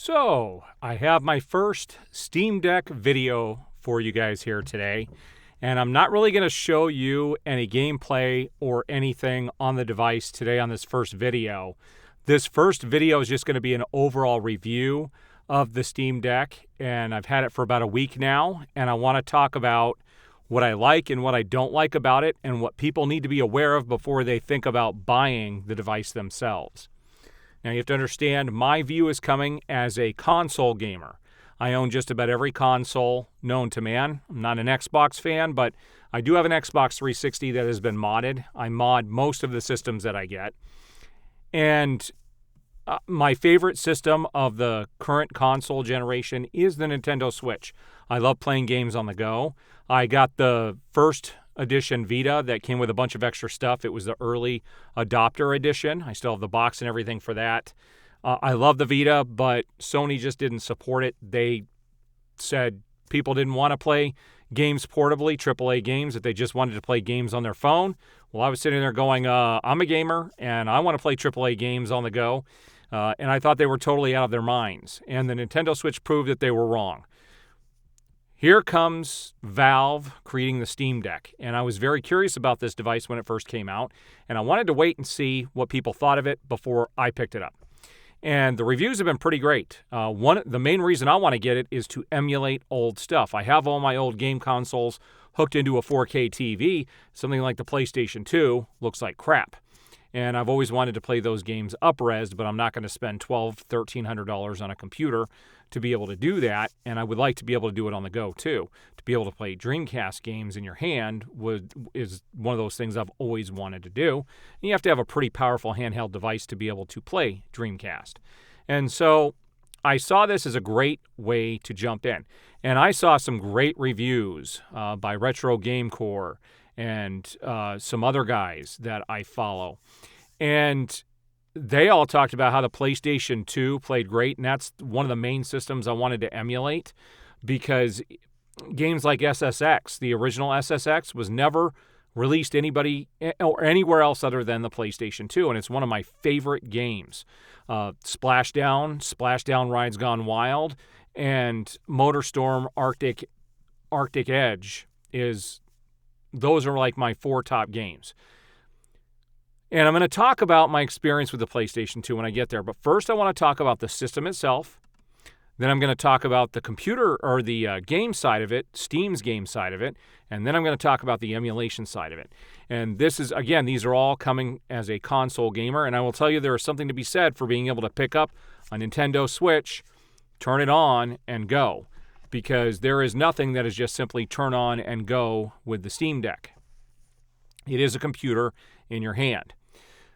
So, I have my first Steam Deck video for you guys here today, and I'm not really going to show you any gameplay or anything on the device today on this first video. This first video is just going to be an overall review of the Steam Deck, and I've had it for about a week now, and I want to talk about what I like and what I don't like about it, and what people need to be aware of before they think about buying the device themselves. Now, you have to understand, my view is coming as a console gamer. I own just about every console known to man. I'm not an Xbox fan, but I do have an Xbox 360 that has been modded. I mod most of the systems that I get. And my favorite system of the current console generation is the Nintendo Switch. I love playing games on the go. I got the first edition Vita that came with a bunch of extra stuff. It was the early adopter edition. I still have the box and everything for that. I love the Vita, but Sony just didn't support it. They said people didn't want to play games portably, AAA games, that they just wanted to play games on their phone. Well, I was sitting there going, I'm a gamer, and I want to play AAA games on the go. And I thought they were totally out of their minds. And the Nintendo Switch proved that they were wrong. Here comes Valve creating the Steam Deck, and I was very curious about this device when it first came out, and I wanted to wait and see what people thought of it before I picked it up. And the reviews have been pretty great. The main reason I want to get it is to emulate old stuff. I have all my old game consoles hooked into a 4K TV. Something like the PlayStation 2 looks like crap. And I've always wanted to play those games up-resed, but I'm not going to spend $1,200, $1,300 on a computer to be able to do that. And I would like to be able to do it on the go, too. To be able to play Dreamcast games in your hand is one of those things I've always wanted to do. And you have to have a pretty powerful handheld device to be able to play Dreamcast. And so I saw this as a great way to jump in. And I saw some great reviews by Retro Game Core and some other guys that I follow. And they all talked about how the PlayStation 2 played great, and that's one of the main systems I wanted to emulate, because games like SSX, the original SSX, was never released anybody or anywhere else other than the PlayStation 2, and it's one of my favorite games. Splashdown Rides Gone Wild, and MotorStorm Arctic Edge those are like my 4 top games. And I'm going to talk about my experience with the PlayStation 2 when I get there. But first, I want to talk about the system itself. Then I'm going to talk about the computer or the game side of it, Steam's game side of it. And then I'm going to talk about the emulation side of it. And this is, again, these are all coming as a console gamer. And I will tell you, there is something to be said for being able to pick up a Nintendo Switch, turn it on, and go. Because there is nothing that is just simply turn on and go with the Steam Deck. It is a computer in your hand.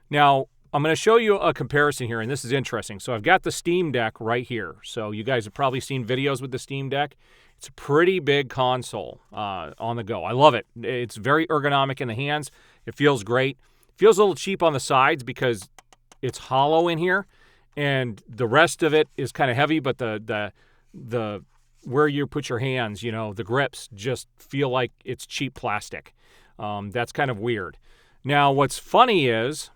Now, I'm going to show you a comparison here, and this is interesting. So I've got the Steam Deck right here. So you guys have probably seen videos with the Steam Deck. It's a pretty big console on the go. I love it. It's very ergonomic in the hands. It feels great. It feels a little cheap on the sides because it's hollow in here, and the rest of it is kind of heavy, but the where you put your hands, the grips just feel like it's cheap plastic. That's kind of weird. Now, what's funny is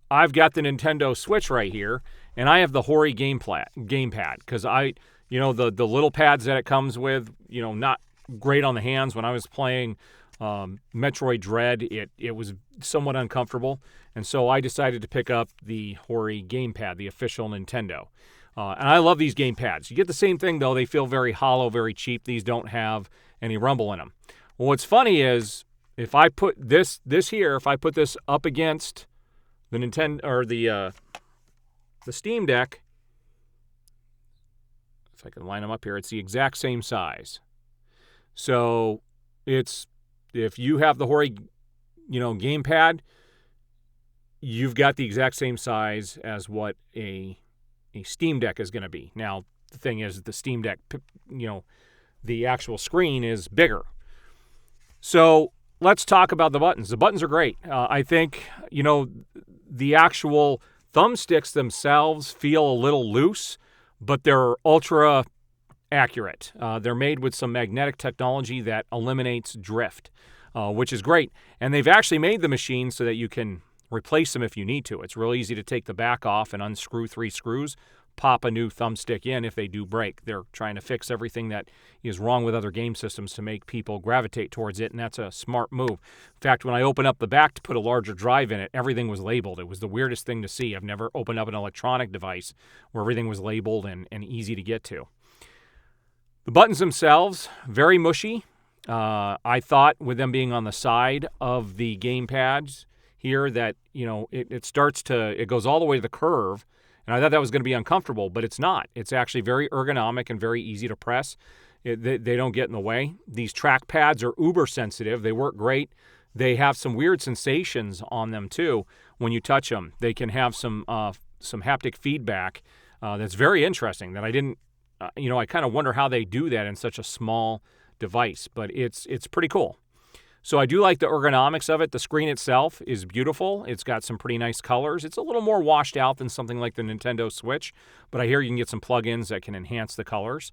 I've got the Nintendo Switch right here, and I have the Hori gamepad because the little pads that it comes with, not great on the hands. When I was playing Metroid Dread, it was somewhat uncomfortable, and so I decided to pick up the Hori gamepad, the official Nintendo. And I love these game pads. You get the same thing, though. They feel very hollow, very cheap. These don't have any rumble in them. Well, what's funny is if I put this up against the Nintendo or the Steam Deck, if I can line them up here, it's the exact same size. So if you have the Hori, gamepad, you've got the exact same size as what a Steam Deck is going to be. Now, the thing is, the Steam Deck, the actual screen is bigger. So let's talk about the buttons. The buttons are great. I think, the actual thumbsticks themselves feel a little loose, but they're ultra accurate. They're made with some magnetic technology that eliminates drift, which is great. And they've actually made the machine so that you can replace them if you need to. It's real easy to take the back off and unscrew 3 screws, pop a new thumbstick in if they do break. They're trying to fix everything that is wrong with other game systems to make people gravitate towards it, and that's a smart move. In fact, when I opened up the back to put a larger drive in it, everything was labeled. It was the weirdest thing to see. I've never opened up an electronic device where everything was labeled and easy to get to. The buttons themselves, very mushy. I thought with them being on the side of the game pads here that, it goes all the way to the curve, and I thought that was going to be uncomfortable, but it's not. It's actually very ergonomic and very easy to press. They don't get in the way. These track pads are uber sensitive. They work great. They have some weird sensations on them too when you touch them. They can have some haptic feedback that's very interesting that I didn't, I kind of wonder how they do that in such a small device, but it's pretty cool. So I do like the ergonomics of it. The screen itself is beautiful. It's got some pretty nice colors. It's a little more washed out than something like the Nintendo Switch, but I hear you can get some plugins that can enhance the colors.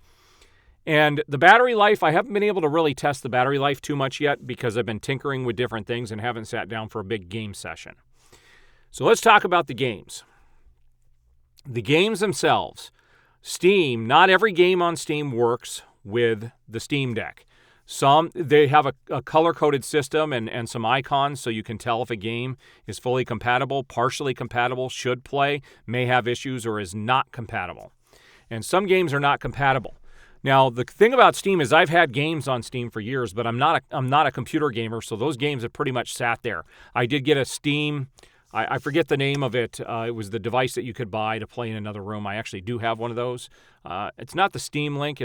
And the battery life, I haven't been able to really test the battery life too much yet because I've been tinkering with different things and haven't sat down for a big game session. So let's talk about the games. The games themselves. Steam, not every game on Steam works with the Steam Deck. They have a color-coded system and some icons so you can tell if a game is fully compatible, partially compatible, should play, may have issues, or is not compatible. And some games are not compatible. Now, the thing about Steam is I've had games on Steam for years, but I'm not a computer gamer, so those games have pretty much sat there. I did get a Steam, I forget the name of it. It was the device that you could buy to play in another room. I actually do have one of those. It's not the Steam Link,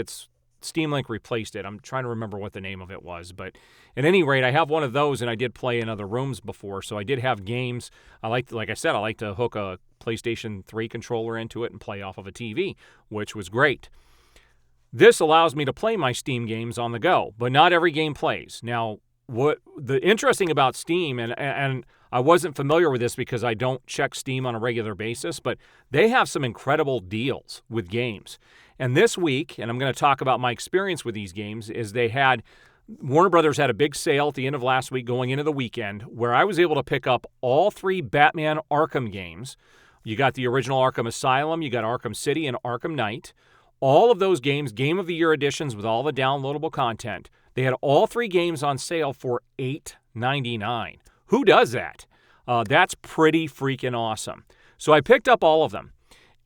Steam Link replaced it. I'm trying to remember what the name of it was. But at any rate, I have one of those, and I did play in other rooms before. So I did have games. Like I said, I like to hook a PlayStation 3 controller into it and play off of a TV, which was great. This allows me to play my Steam games on the go, but not every game plays. Now, what the interesting about Steam, and I wasn't familiar with this because I don't check Steam on a regular basis, but they have some incredible deals with games. And this week, and I'm going to talk about my experience with these games, is Warner Brothers had a big sale at the end of last week going into the weekend where I was able to pick up all 3 Batman Arkham games. You got the original Arkham Asylum, you got Arkham City, and Arkham Knight. All of those games, Game of the Year editions with all the downloadable content. They had all 3 games on sale for $8.99. Who does that? That's pretty freaking awesome. So I picked up all of them.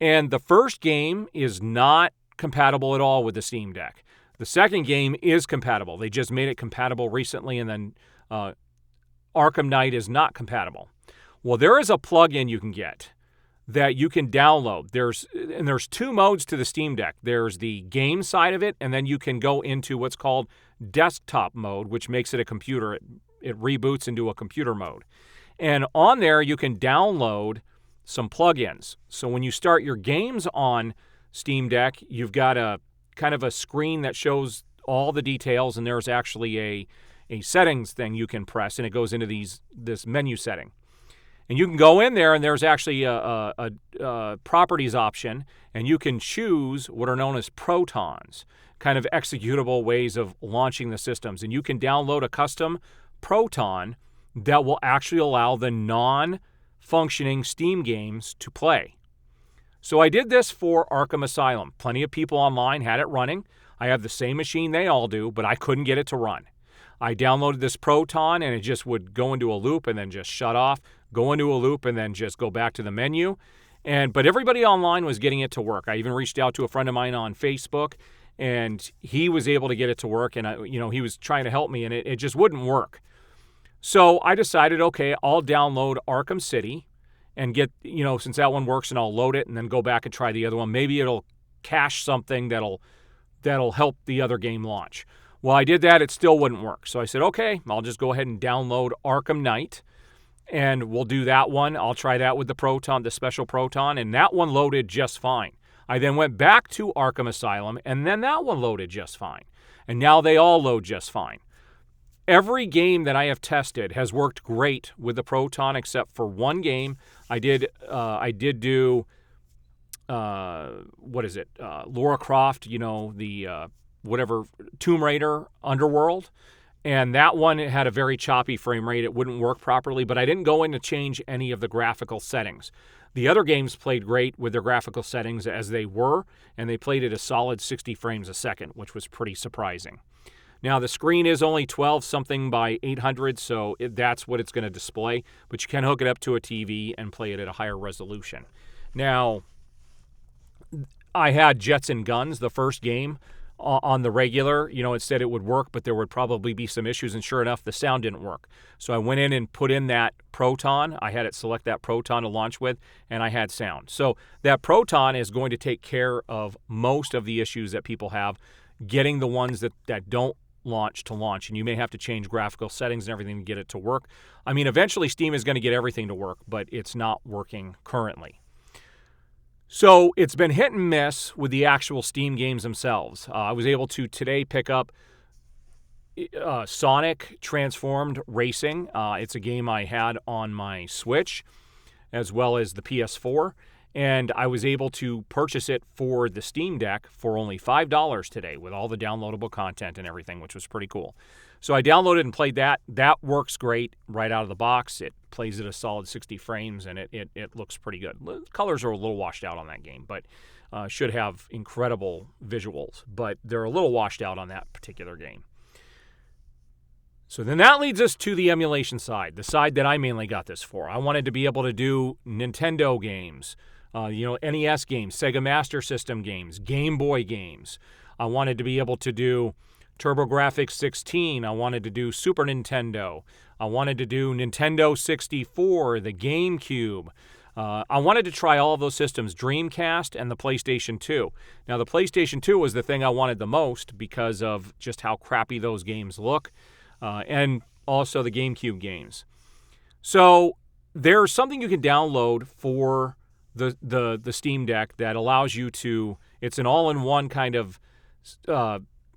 And the first game is not compatible at all with the Steam Deck. The second game is compatible. They just made it compatible recently, and then Arkham Knight is not compatible. Well, there is a plugin you can get that you can download. There's 2 modes to the Steam Deck. There's the game side of it, and then you can go into what's called desktop mode, which makes it a computer. It reboots into a computer mode. And on there, you can download some plugins. So when you start your games on Steam Deck, you've got a kind of a screen that shows all the details, and there's actually a settings thing you can press, and it goes into this menu setting. And you can go in there, and there's actually a properties option, and you can choose what are known as protons, kind of executable ways of launching the systems. And you can download a custom proton that will actually allow the non-functioning Steam games to play. So I did this for Arkham Asylum. Plenty of people online had it running. I have the same machine they all do, but I couldn't get it to run. I downloaded this proton, and it just would go into a loop and then just shut off, go into a loop, and then just go back to the menu. But everybody online was getting it to work. I even reached out to a friend of mine on Facebook, and he was able to get it to work, and he was trying to help me, and it just wouldn't work. So I decided, okay, I'll download Arkham City and get, since that one works, and I'll load it and then go back and try the other one. Maybe it'll cache something that'll help the other game launch. Well, I did that. It still wouldn't work. So I said, okay, I'll just go ahead and download Arkham Knight, and we'll do that one. I'll try that with the special proton, and that one loaded just fine. I then went back to Arkham Asylum, and then that one loaded just fine. And now they all load just fine. Every game that I have tested has worked great with the proton except for one game. I did do Lara Croft, the whatever Tomb Raider Underworld, And that one had a very choppy frame rate. It wouldn't work properly, but I didn't go in to change any of the graphical settings. The other games played great with their graphical settings as they were, and they played at a solid 60 frames a second, which was pretty surprising. Now, the screen is only 12 something by 800, so that's what it's going to display, but you can hook it up to a TV and play it at a higher resolution. Now, I had Jets and Guns, the first game, on the regular. It said it would work, but there would probably be some issues, and sure enough, the sound didn't work. So I went in and put in that Proton. I had it select that Proton to launch with, and I had sound. So that Proton is going to take care of most of the issues that people have getting the ones that don't launch to launch, and you may have to change graphical settings and everything to get it to work. I mean, eventually Steam is going to get everything to work, but it's not working currently. So it's been hit and miss with the actual Steam games themselves. I was able to today pick up Sonic Transformed Racing. It's a game I had on my Switch as well as the PS4, and I was able to purchase it for the Steam Deck for only $5 today with all the downloadable content and everything, which was pretty cool. So I downloaded and played that. That works great right out of the box. It plays at a solid 60 frames, and it looks pretty good. The colors are a little washed out on that game, but should have incredible visuals. But they're a little washed out on that particular game. So then that leads us to the emulation side, the side that I mainly got this for. I wanted to be able to do Nintendo games, NES games, Sega Master System games, Game Boy games. I wanted to be able to do TurboGrafx 16. I wanted to do Super Nintendo. I wanted to do Nintendo 64, the GameCube. I wanted to try all of those systems, Dreamcast and the PlayStation 2. Now, the PlayStation 2 was the thing I wanted the most because of just how crappy those games look, and also the GameCube games. So there's something you can download for the Steam Deck that allows you to, it's an all-in-one kind of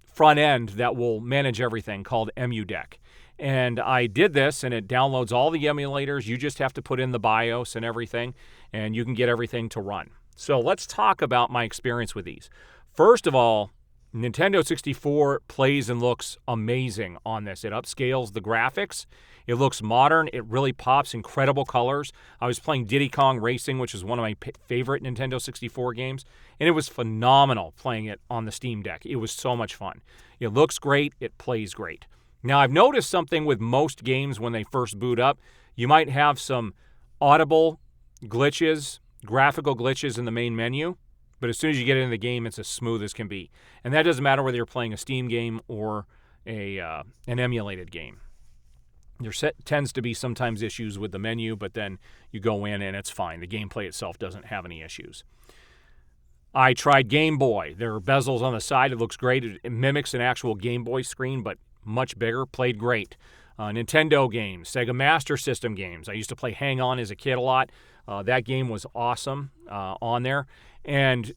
front end that will manage everything called EmuDeck. And I did this, and it downloads all the emulators. You just have to put in the BIOS and everything, and you can get everything to run. So let's talk about my experience with these. First of all, Nintendo 64 plays and looks amazing on this. It upscales the graphics. It looks modern. It really pops, incredible colors. I was playing Diddy Kong Racing, which is one of my favorite Nintendo 64 games, and it was phenomenal playing it on the Steam Deck. It was so much fun. It looks great. It plays great. Now, I've noticed something with most games when they first boot up. You might have some audible glitches, graphical glitches in the main menu, but as soon as you get into the game, it's as smooth as can be. And that doesn't matter whether you're playing a Steam game or an emulated game. There tends to be sometimes issues with the menu, but then you go in and it's fine. The gameplay itself doesn't have any issues. I tried Game Boy. There are bezels on the side. It looks great. It mimics an actual Game Boy screen, but much bigger. Played great. Nintendo games, Sega Master System games. I used to play Hang On as a kid a lot. That game was awesome on there. And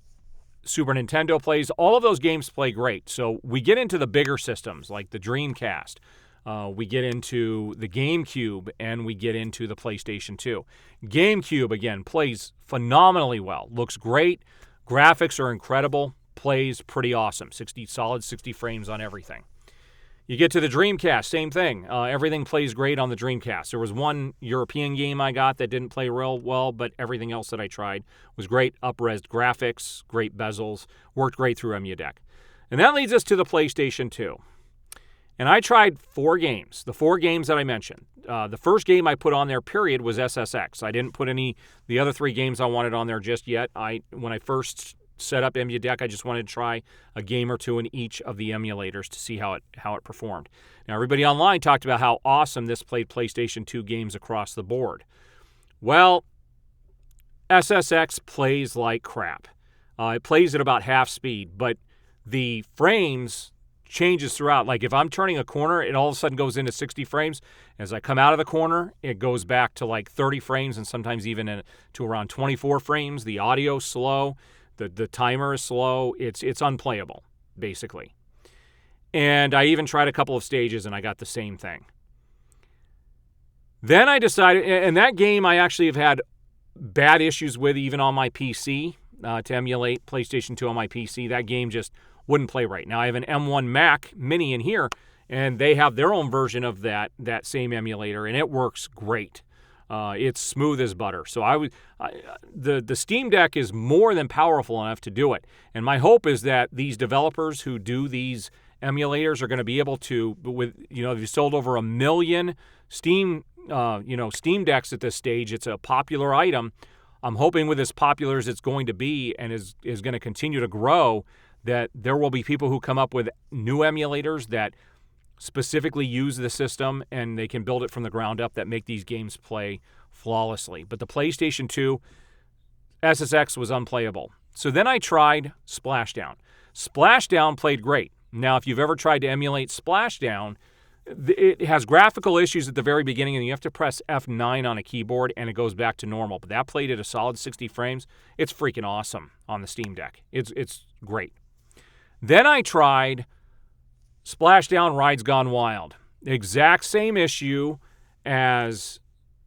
Super Nintendo plays. All of those games play great. So we get into the bigger systems like the Dreamcast. We get into the GameCube, and we get into the PlayStation 2. GameCube, again, plays phenomenally well. Looks great. Graphics are incredible. Plays pretty awesome. Solid 60 frames on everything. You get to the Dreamcast, same thing. Everything plays great on the Dreamcast. There was one European game I got that didn't play real well, but everything else that I tried was great. Up-res graphics, great bezels, worked great through EmuDeck. And that leads us to the PlayStation 2. And I tried 4 games, the 4 games that I mentioned. The first game I put on there, period, was SSX. I didn't put the other 3 games I wanted on there just yet. When I first set up EmuDeck, I just wanted to try a game or 2 in each of the emulators to see how it performed. Now, everybody online talked about how awesome this played PlayStation 2 games across the board. Well, SSX plays like crap. It plays at about half speed, but the frames changes throughout. Like if I'm turning a corner, it all of a sudden goes into 60 frames. As I come out of the corner, it goes back to like 30 frames and sometimes even to around 24 frames. The audio's slow. The timer is slow. It's unplayable, basically. And I even tried a couple of stages, and I got the same thing. Then I decided, and that game I actually have had bad issues with even on my PC, to emulate PlayStation 2 on my PC. That game just wouldn't play right. Now I have an M1 Mac Mini in here, and they have their own version of that same emulator, and it works great. It's smooth as butter. So the Steam Deck is more than powerful enough to do it. And my hope is that these developers who do these emulators are going to be able to, they've sold over 1 million Steam Decks at this stage. It's a popular item. I'm hoping with as popular as it's going to be and is going to continue to grow, that there will be people who come up with new emulators that specifically use the system and they can build it from the ground up that make these games play flawlessly. But the PlayStation 2 SSX was unplayable. So then I tried Splashdown. Splashdown played great. Now, if you've ever tried to emulate Splashdown, it has graphical issues at the very beginning, and you have to press F9 on a keyboard, and it goes back to normal. But that played at a solid 60 frames. It's freaking awesome on the Steam Deck. It's great. Then I tried Splashdown Rides Gone Wild. Exact same issue as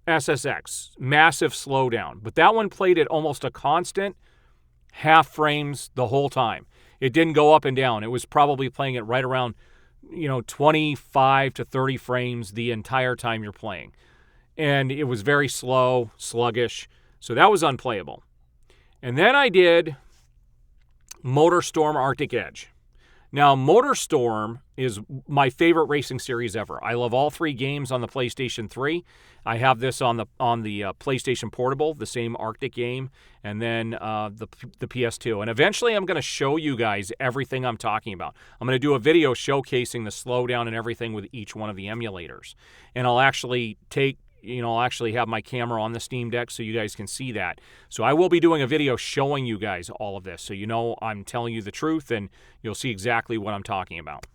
SSX. Massive slowdown. But that one played at almost a constant half frames the whole time. It didn't go up and down. It was probably playing it right around 25 to 30 frames the entire time you're playing. And it was very slow, sluggish. So that was unplayable. And then I did MotorStorm Arctic Edge. Now, MotorStorm is my favorite racing series ever. I love all 3 games on the PlayStation 3. I have this on the PlayStation Portable, the same Arctic game, and then the PS2. And eventually I'm going to show you guys everything I'm talking about. I'm going to do a video showcasing the slowdown and everything with each one of the emulators. And I'll actually have my camera on the Steam Deck so you guys can see that. So I will be doing a video showing you guys all of this, so I'm telling you the truth and you'll see exactly what I'm talking about.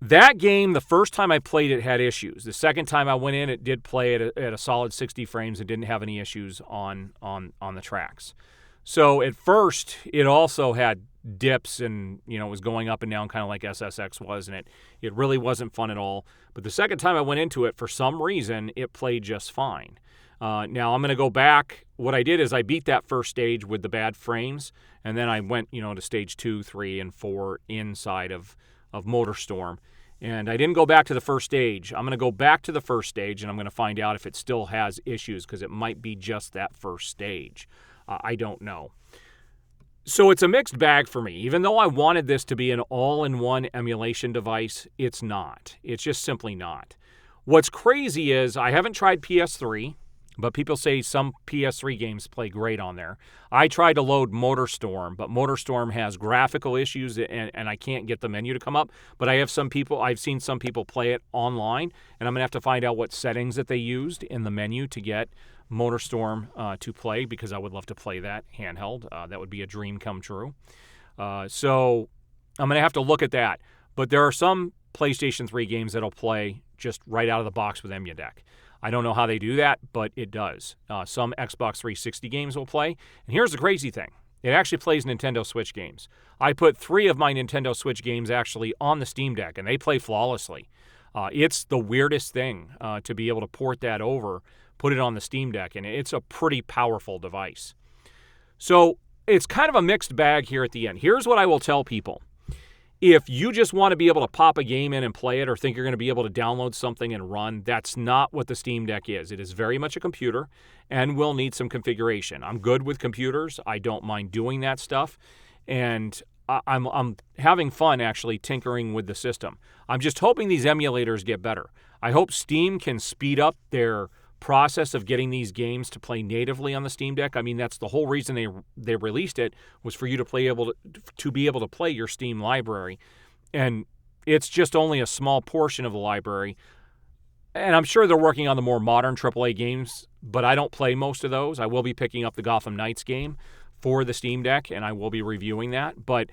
That game, the first time I played it, had issues. The second time I went in, it did play at a solid 60 frames and didn't have any issues on the tracks. So at first, it also had dips and, it was going up and down kind of like SSX was, and it really wasn't fun at all. But the second time I went into it, for some reason, it played just fine. Now I'm going to go back. What I did is I beat that first stage with the bad frames, and then I went, to stage 2, 3, and 4 inside of MotorStorm. And I didn't go back to the first stage. I'm going to go back to the first stage, and I'm going to find out if it still has issues, because it might be just that first stage. I don't know. So it's a mixed bag for me. Even though I wanted this to be an all-in-one emulation device, it's not. It's just simply not. What's crazy is I haven't tried PS3, but people say some PS3 games play great on there. I tried to load MotorStorm, but MotorStorm has graphical issues and I can't get the menu to come up. But I've seen some people play it online, and I'm going to have to find out what settings that they used in the menu to get MotorStorm to play, because I would love to play that handheld. That would be a dream come true. So I'm going to have to look at that. But there are some PlayStation 3 games that'll play just right out of the box with EmuDeck. I don't know how they do that, but it does. Some Xbox 360 games will play. And here's the crazy thing. It actually plays Nintendo Switch games. I put 3 of my Nintendo Switch games actually on the Steam Deck, and they play flawlessly. It's the weirdest thing to be able to port that over, put it on the Steam Deck, and it's a pretty powerful device. So it's kind of a mixed bag here at the end. Here's what I will tell people. If you just want to be able to pop a game in and play it, or think you're going to be able to download something and run, that's not what the Steam Deck is. It is very much a computer and will need some configuration. I'm good with computers. I don't mind doing that stuff. And I'm having fun actually tinkering with the system. I'm just hoping these emulators get better. I hope Steam can speed up their process of getting these games to play natively on the Steam Deck. I mean, that's the whole reason they released it, was for you to be able to play your Steam library. And it's just only a small portion of the library. And I'm sure they're working on the more modern AAA games, but I don't play most of those. I will be picking up the Gotham Knights game for the Steam Deck, and I will be reviewing that. But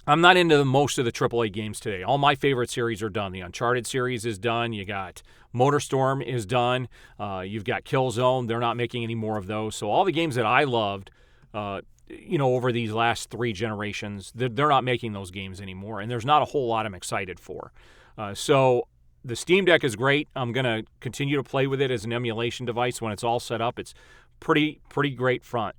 I'm not into most of the AAA games today. All my favorite series are done. The Uncharted series is done. You got MotorStorm is done. You've got Killzone. They're not making any more of those. So all the games that I loved, over these last 3 generations, they're not making those games anymore. And there's not a whole lot I'm excited for. So the Steam Deck is great. I'm going to continue to play with it as an emulation device when it's all set up. It's pretty great fun.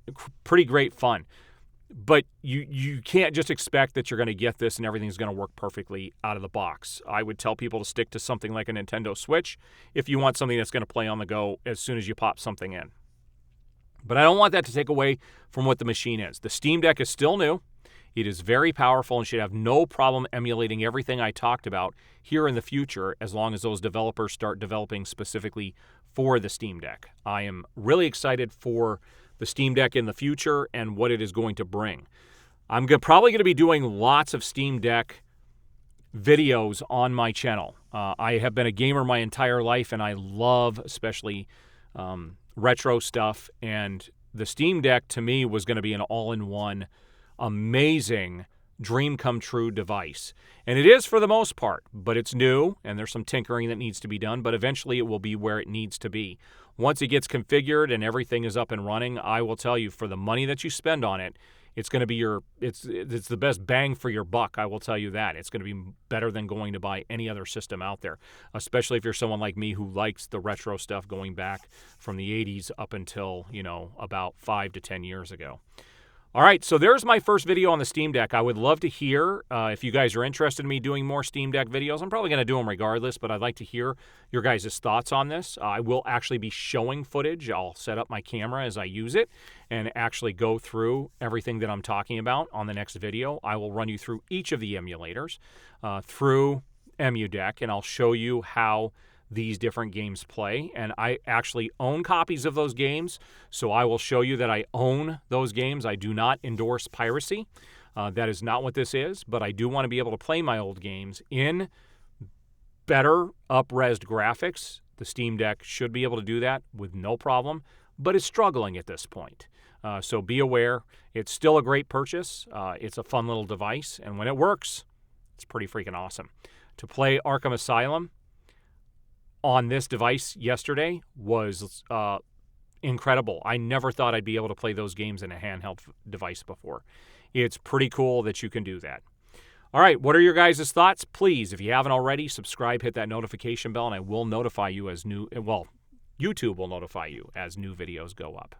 But you can't just expect that you're going to get this and everything's going to work perfectly out of the box. I would tell people to stick to something like a Nintendo Switch if you want something that's going to play on the go as soon as you pop something in. But I don't want that to take away from what the machine is. The Steam Deck is still new. It is very powerful and should have no problem emulating everything I talked about here in the future as long as those developers start developing specifically for the Steam Deck. I am really excited for the Steam Deck in the future and what it is going to bring. I'm probably going to be doing lots of Steam Deck videos on my channel. I have been a gamer my entire life, and I love especially retro stuff, and the Steam Deck to me was going to be an all-in-one amazing dream come true device. And it is for the most part, but it's new and there's some tinkering that needs to be done, but eventually it will be where it needs to be. Once it gets configured and everything is up and running, I will tell you, for the money that you spend on it, it's going to be it's the best bang for your buck, I will tell you that. It's going to be better than going to buy any other system out there, especially if you're someone like me who likes the retro stuff going back from the 80s up until, about 5 to 10 years ago. All right, so there's my first video on the Steam Deck. I would love to hear if you guys are interested in me doing more Steam Deck videos. I'm probably going to do them regardless, but I'd like to hear your guys' thoughts on this. I will actually be showing footage. I'll set up my camera as I use it and actually go through everything that I'm talking about on the next video. I will run you through each of the emulators through EmuDeck, and I'll show you how these different games play. And I actually own copies of those games, so I will show you that I own those games. I do not endorse piracy. That is not what this is, but I do want to be able to play my old games in better up-resed graphics. The Steam Deck should be able to do that with no problem, but it's struggling at this point. So be aware. It's still a great purchase. It's a fun little device, and when it works, it's pretty freaking awesome. To play Arkham Asylum on this device yesterday was incredible. I never thought I'd be able to play those games in a handheld device before. It's pretty cool that you can do that. All right, what are your guys' thoughts? Please, if you haven't already, subscribe, hit that notification bell, and I will notify you as YouTube will notify you as new videos go up.